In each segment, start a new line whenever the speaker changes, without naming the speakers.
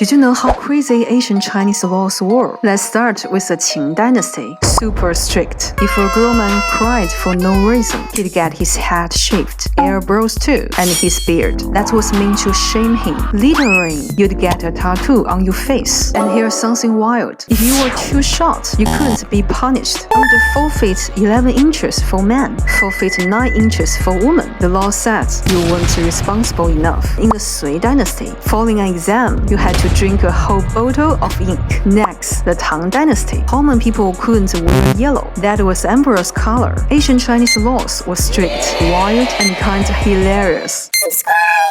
Did you know how crazy ancient Chinese laws were? Let's start with the Qing dynasty. Super strict. If a grown man cried for no reason, he'd get his head shaved, eyebrows too, and his beard. That was meant to shame him. Littering, you'd get a tattoo on your face. And here's something wild. If you were too short, you couldn't be punished. Under 4 feet 11 inches for men, 4 feet 9 inches for women. The law said you weren't responsible enough. In the Sui dynasty, failing an exam, you had to drink a whole bottle of ink. Next, the Tang dynasty. Common people couldn't wear yellow. That was emperor's color. Ancient Chinese laws were strict, wild, and kind of hilarious.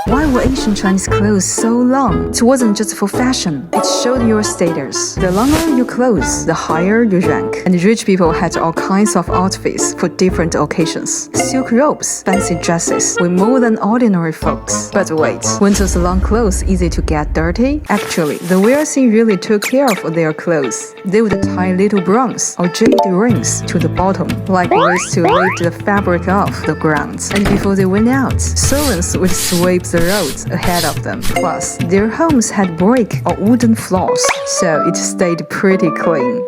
Why were ancient Chinese clothes so long? It wasn't just for fashion. It showed your status. The longer your clothes, the higher your rank. And rich people had all kinds of outfits for different occasions. Silk robes, fancy dresses, were more than ordinary folks. But wait, weren't those long clothes easy to get dirty? Actually, the wealthy really took care of their clothes. They would tie little bronze or jade rings to the bottom, like ways to lift the fabric off the ground. And before they went out, servants would sweep the roads ahead of them. Plus, their homes had brick or wooden floors, so it stayed pretty clean.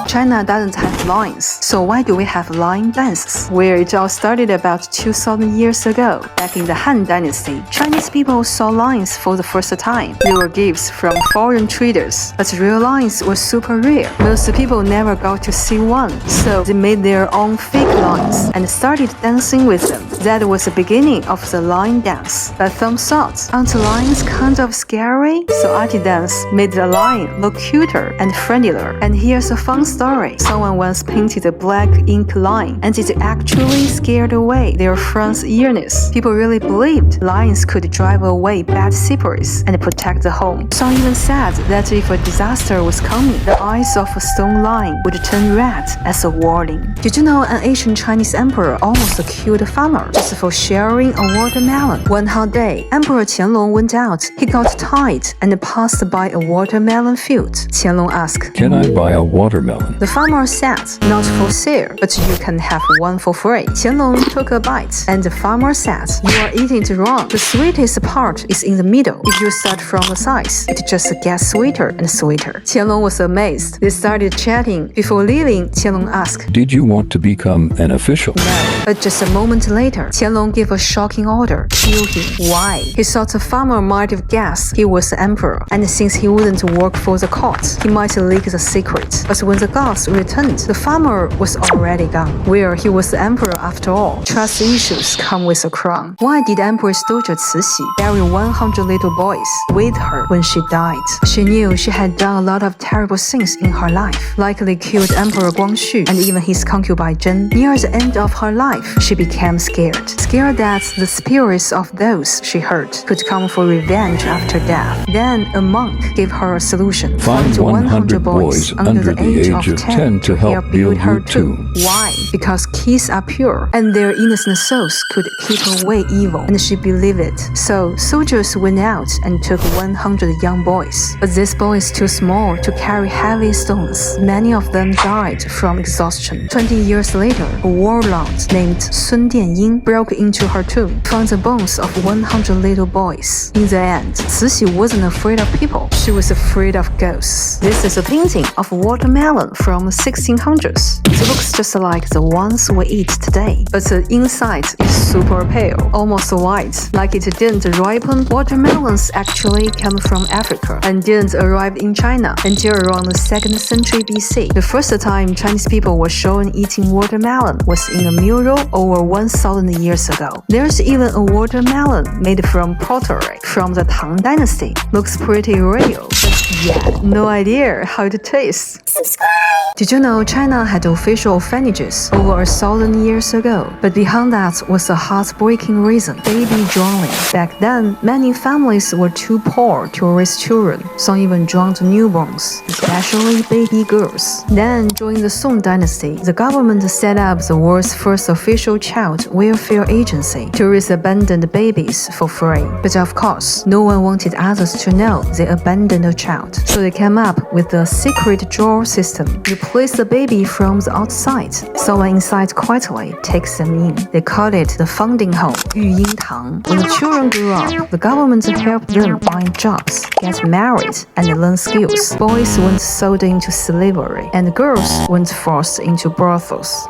China doesn't have lions, so why do we have lion dances? Where it all started about 2,000 years ago. Back in the Han Dynasty, Chinese people saw lions for the first time. They were gifts from foreign traders, but real lions were super rare. Most people never got to see one, so they made their own fake lions and started dancing with them. That was the beginning of the lion dance. But some thought, aren't lions kind of scary? So arty dance made the lion look cuter and friendlier. And here's a fun story. Someone once painted a black ink lion, and it actually scared away their friend's Eunuchs. People really believed lions could drive away bad spirits and protect the home. Some even said that if a disaster was coming, the eyes of a stone lion would turn red as a warning. Did you know an ancient Chinese emperor almost killed a farmer just for sharing a watermelon? One hot day, Emperor Qianlong went out. He got tired and passed by a watermelon field. Qianlong asked,
"Can I buy a watermelon?"
The farmer said, "Not for sale, but you can have one for free." Qianlong took a bite, and the farmer said, "You are eating it wrong. The sweetest part is in the middle. If you start from the sides, it just gets sweeter and sweeter." Qianlong was amazed. They started chatting. Before leaving, Qianlong asked,
"Did you want to become an official?"
"No." But just a moment later, Qianlong gave a shocking order: kill him. Why? He thought the farmer might have guessed he was the emperor, and since he wouldn't work for the court, he might leak the secret. But when the guards returned, the farmer was already gone. Well, he was the emperor after all. Trust issues come with a crown. Why did Empress daughter Cixi bury 100 little boys with her when she died? She knew she had done a lot of terrible things in her life, likely killed Emperor Guangxu and even his concubine Zhen. Near the end of her life, she became scared that the spirits of those she hurt could come for revenge after death. Then a monk gave her a solution:
Find 100 boys under the age of 10 to help build her tomb.
Why? Because kids are pure, and their innocent souls could keep away evil, and she believed it. So soldiers went out and took 100 young boys. But these boys too small to carry heavy stones. Many of them died from exhaustion. 20 years later, a warlord named Sun Dianying broke into her tomb, found the bones of 100 little boys. In the end, Cixi wasn't afraid of people. She was afraid of ghosts. This is a painting of a watermelon from the 1600s. It looks just like the ones we eat today, but the inside is super pale, almost white, like it didn't ripen. Watermelons actually came from Africa and didn't arrive in China until around the 2nd century BC. The first time Chinese people were shown eating watermelon was in a mural over 1,000 years ago. There's even a watermelon made from pottery from the Tang Dynasty. Looks pretty real, but yeah, no idea how it tastes. Did you know China had official orphanages over 1,000 years ago? But behind that was a heartbreaking reason: baby drowning. Back then, many families were too poor to raise children. Some even drowned newborns, especially baby girls. Then, during the Song Dynasty, the government set up the world's first official child welfare agency to raise abandoned babies babies for free. But of course, no one wanted others to know they abandoned a child. So they came up with the secret drawer system. You place the baby from the outside. Someone inside quietly takes them in. They call it the founding home, 育婴堂. When the children grew up, the government helped them find jobs, get married, and learn skills. Boys weren't sold into slavery, and girls weren't forced into brothels.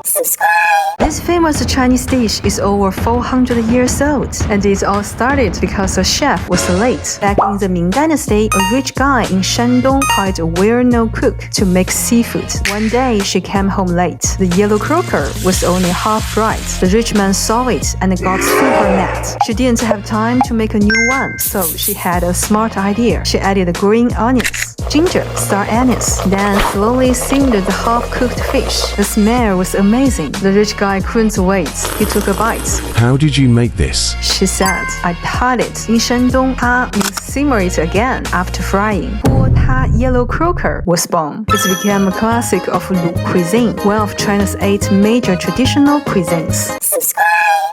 This famous Chinese dish is over 400 years old, and it all started because a chef was late. Back in the Ming Dynasty, a rich guy in Shandong hired a well-known cook to make seafood. One day, she came home late. The yellow croaker was only half fried. The rich man saw it and got super mad. She didn't have time to make a new one, so she had a smart idea. She added green onions, ginger, star anise, then slowly simmered the half-cooked fish. The smell was amazing. The rich guy couldn't wait. He took a bite.
How did you make this?
She said, I taught it. In Shandong, "ta" means simmer it again after frying. Ta yellow croaker was born. It became a classic of Lu cuisine, one of China's 8 major traditional cuisines.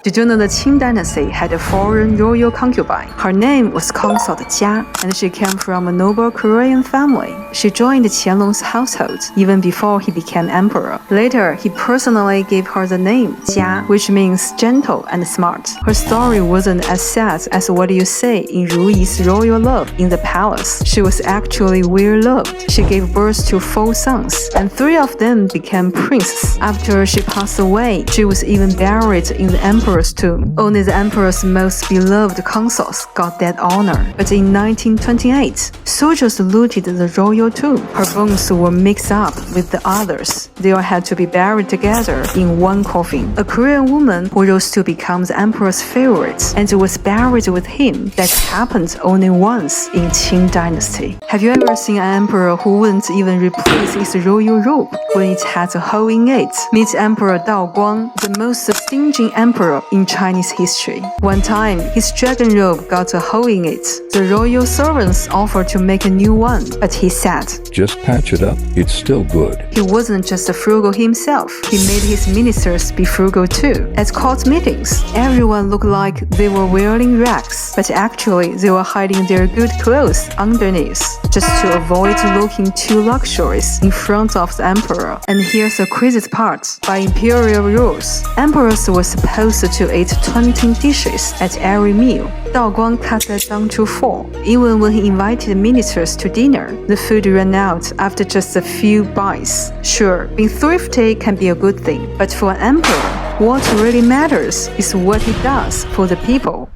Did you know the Qing dynasty had a foreign royal concubine? Her name was Consort Jia, and she came from a noble Korean family. She joined Qianlong's household even before he became emperor. Later, he personally gave her the name Jia, which means gentle and smart. Her story wasn't as sad as what you say in Ru Yi's royal love in the palace. She was actually well loved. She gave birth to 4 sons, and 3 of them became princes. After she passed away, she was even buried in the emperor's tomb. Only the emperor's most beloved consorts got that honor. But in 1928, soldiers looted the royal tomb. Her bones were mixed up with the others. They all had to be buried together in one coffin. A Korean woman who rose to become the emperor's favorite and was buried with him. That happened only once in Qing dynasty. Have you ever seen an emperor who wouldn't even replace his royal robe when it had a hole in it? Meet Emperor Daoguang, the most stingy emperor in Chinese history. One time, his dragon robe got a hole in it. The royal servants offered to make a new one, but he said,
Just patch it up, it's still good.
He wasn't just frugal himself. He made his ministers be frugal too. At court meetings, everyone looked like they were wearing rags, but actually they were hiding their good clothes underneath, just to avoid looking too luxurious in front of the emperor. And here's the craziest part. By imperial rules, emperors were supposed to eat 20 dishes at every meal. Daoguang cut that down to 4. Even when he invited ministers to dinner, the food ran out after just a few bites. Sure, being thrifty can be a good thing, but for an emperor, what really matters is what he does for the people.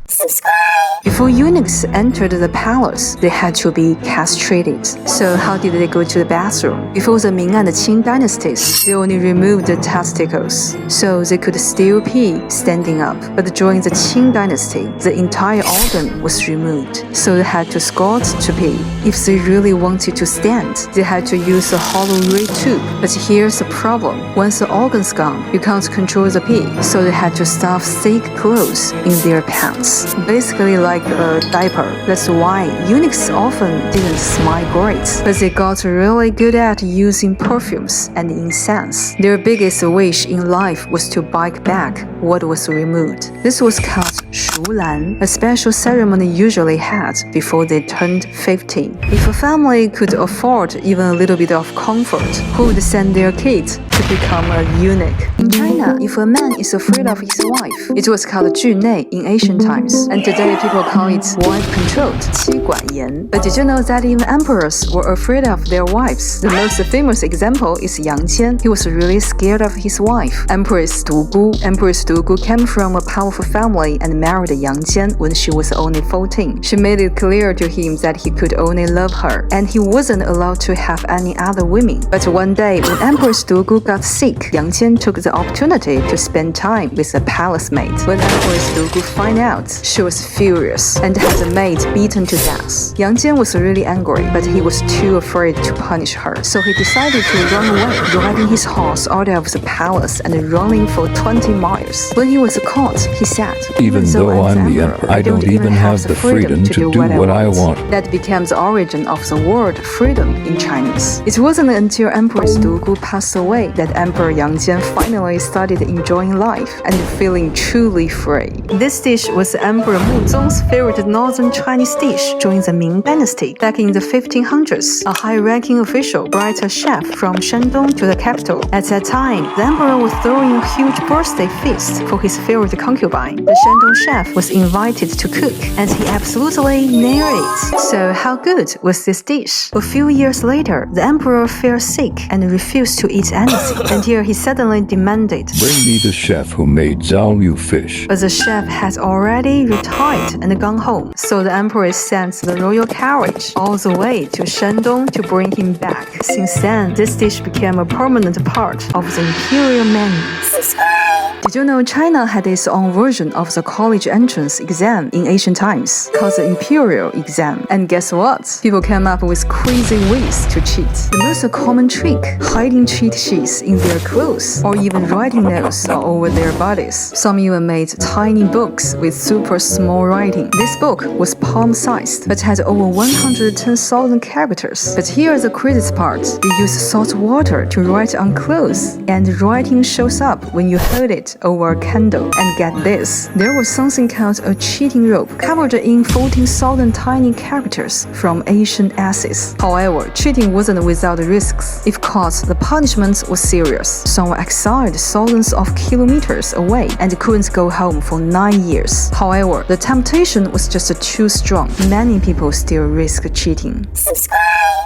Before eunuchs entered the palace, they had to be castrated. So how did they go to the bathroom? Before the Ming and Qing dynasties, they only removed the testicles, so they could still pee standing up. But during the Qing dynasty, the entire organ was removed, so they had to squat to pee. If they really wanted to stand, they had to use a hollow reed tube. But here's the problem. Once the organ's gone, you can't control the pee, so they had to stuff thick clothes in their pants. Basically like a diaper. That's why eunuchs often didn't smell great, but they got really good at using perfumes and incense. Their biggest wish in life was to buy back what was removed. This was called Shulan, a special ceremony usually had before they turned 15. If a family could afford even a little bit of comfort, who would send their kids to become a eunuch? In China, if a man is afraid of his wife, it was called 惧内 in ancient times, and today people call it wife-controlled 妻管严. But did you know that even emperors were afraid of their wives? The most famous example is Yang Qian. He was really scared of his wife, Empress Dugu. Empress Dugu came from a powerful family and married Yang Qian when she was only 14. She made it clear to him that he could only love her, and he wasn't allowed to have any other women. But one day, when Empress Dugu got sick, Yang Qian took the opportunity to spend time with a palace maid. When Empress Dugu found out, she was furious and had the maid beaten to death. Yang Jian was really angry, but he was too afraid to punish her, so he decided to run away, riding his horse out of the palace and running for 20 miles. When he was caught, he said,
Even
So
though
as
I'm the
emperor,
emperor, I don't even have the freedom to do what I want.
That becomes the origin of the word freedom in Chinese. It wasn't until Empress Dugu passed away that Emperor Yang Jian finally started enjoying life and feeling truly free. This dish was Emperor Muzong's favorite northern Chinese dish during the Ming Dynasty. Back in the 1500s, a high-ranking official brought a chef from Shandong to the capital. At that time, the emperor was throwing a huge birthday feast for his favorite concubine. The Shandong chef was invited to cook, and he absolutely nailed it. So how good was this dish? A few years later, the emperor fell sick and refused to eat anything, until he suddenly demanded,
"Bring me the chef who made Zhao Liu fish."
But the chef had already retired and gone home, so the emperor sent the royal carriage all the way to Shandong to bring him back. Since then, this dish became a permanent part of the Imperial menu. Did you know China had its own version of the college entrance exam in ancient times, called the Imperial exam? And guess what? People came up with crazy ways to cheat. The most common trick, hiding cheat sheets in their clothes, or even writing notes all over their bodies. Some even made tiny books with super small writing. This book was palm-sized, but had over 110,000 characters. But here's the craziest part. They use salt water to write on clothes, and the writing shows up when you hold it over a candle. And get this, there was something called a cheating rope, covered in 14,000 tiny characters from ancient essays. However, cheating wasn't without risks. If caught, the punishment was serious. Some were exiled thousands of kilometers away and couldn't go home for 9 years. However, the temptation was just too strong. Many people still risk cheating.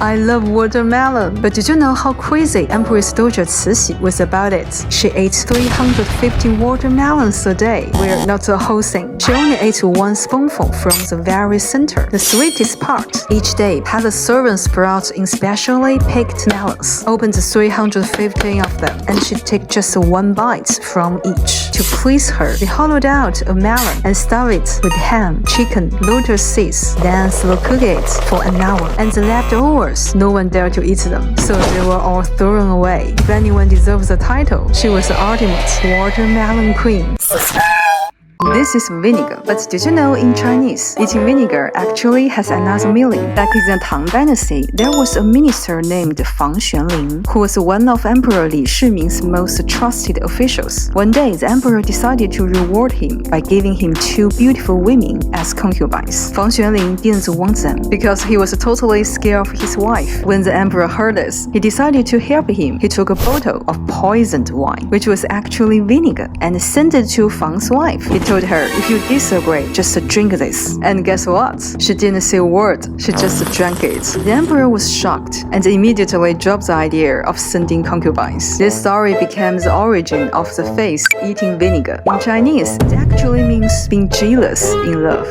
I love watermelon, but did you know how crazy Empress Doja Cixi was about it? She ate 350 watermelons a day. Well, not the whole thing. She only ate one spoonful from the very center. The sweetest part. Each day, had the servants brought in specially picked melons, opened 350 of them, and she'd take just one bite from each. To please her, they hollowed out a melon and stuffed it with ham, chicken, lotus seeds, then slow cooked it for an hour. And the leftovers, no one dared to eat them, so they were all thrown away. If anyone deserves the title, she was the ultimate watermelon queen. This is vinegar, but did you know in Chinese, eating vinegar actually has another meaning? Back in the Tang Dynasty, there was a minister named Fang Xuanling, who was one of Emperor Li Shiming's most trusted officials. One day, the emperor decided to reward him by giving him 2 beautiful women as concubines. Fang Xuanling didn't want them, because he was totally scared of his wife. When the emperor heard this, he decided to help him. He took a bottle of poisoned wine, which was actually vinegar, and sent it to Fang's wife. He told her, "If you disagree, just drink this." And guess what? She didn't say a word, she just drank it. The emperor was shocked and immediately dropped the idea of sending concubines. This story became the origin of the phrase eating vinegar. In Chinese, it actually means being jealous in love.